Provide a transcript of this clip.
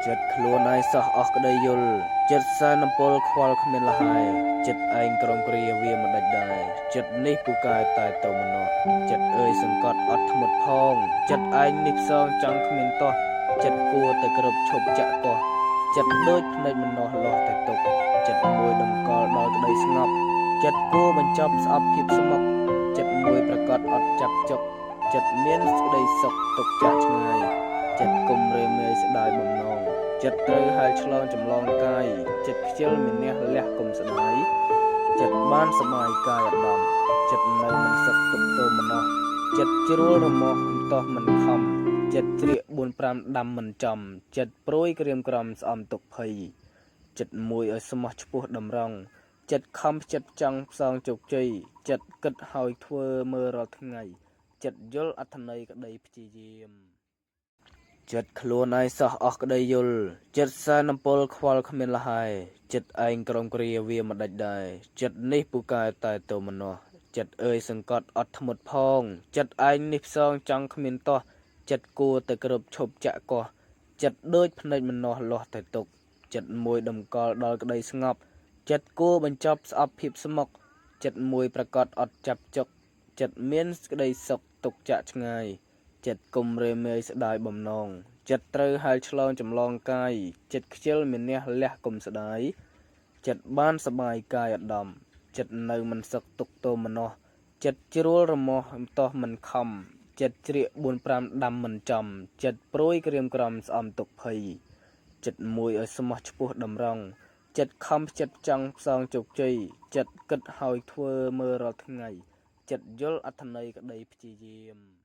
ចិត្តខ្លួនឯងសោះអស់ក្តីយល់ចិត្តសែនអំពើខ្វល់គ្មានលហើយចិត្តឯងក្រំគ្រាវាមិនដាច់ដែរចិត្តនេះពូកែតែទៅម្នោះចិត្តអើយសង្កត់អត់ធ្មត់ផងចិត្តឯងនេះផ្សងចង់គ្មានតោះចិត្តគួរតែគ្រប់ឈប់ចាក់កោះចិត្តដូចភ្នែកម្នោះលាស់តែទុកចិត្តមួយតម្កល់ដល់ក្តីស្ងប់ចិត្តគួរបញ្ចប់ស្អប់ភាពស្មុគចិត្តមួយប្រកាសអត់ចាប់ចុកចិត្តមានក្តីសុខទុកចាក់ឆ្ងាយចិត្តគុំរេមេស្ដាយបំណងចិត្តត្រូវហែលឆ្លងចម្លងកាយចិត្តខ្ជិលមានះលះគុំស្ដាយចិត្តបានសបាយកាយឧត្តមចិត្តនៅមិនសឹកទុកទោមនោះចិត្តជ្រួលរមាស់តោះមិនខំចិត្តជ្រៀក4 5ដាំមិនចំចិត្តព្រួយក្រៀមក្រំស្អំទុកភ័យចិត្តមួយឲ្យស្មោះឈ្មោះតម្រង់ចិត្តខំចិត្តចង់ផ្សងជោគជ័យចិត្តគិតហើយធ្វើមើលរាល់ថ្ងៃចិត្តយល់អត្ថន័យក្តីព្យាយាមចិត្តខ្លួនឯងសោះអស់ក្តីយល់ចិត្តសែនអំពើខ្វល់គ្មានលហើយចិត្តឯងក្រំគ្រាវាមិនដាច់ដែរចិត្តនេះពូកែតែទៅម្នោះចិត្តអើយសង្កត់អត់ធ្មត់ផងចិត្តឯងនេះផ្សងចង់គ្មានតោះចិត្តគួរតែគ្រប់ឈប់ចាក់កោះចិត្តដូចភ្នែកម្នោះលាស់តែទុកចិត្តមួយតម្កល់ដល់ក្តីស្ងប់ចិត្តគួរបញ្ចប់ស្អប់ភាពស្មុគចិត្តមួយប្រកាសអត់ចាប់ចុកចិត្តមានក្តីសុខទុកចាក់ឆ្ងាយចិត្តគុំរេមេស្ដាយបំណងចិត្តត្រូវហែលឆ្លងចម្លងកាយចិត្តខ្ជិលមានះលះគុំស្ដាយចិត្តបានសបាយកាយឧត្តមចិត្តនៅមិនសឹកទុកទោមនោះចិត្តជ្រួលរមាស់តោះមិនខំចិត្តជ្រៀក4 5ដាំមិនចំចិត្តព្រួយក្រៀមក្រំស្អំទុកភ័យចិត្តមួយឲ្យស្មោះឈ្មោះតម្រង់ចិត្តខំចិត្តចង់ផ្សងជោគជ័យចិត្តគិតហើយធ្វើមើលរាល់ថ្ងៃចិត្តយល់អត្ថន័យក្តីព្យាយាម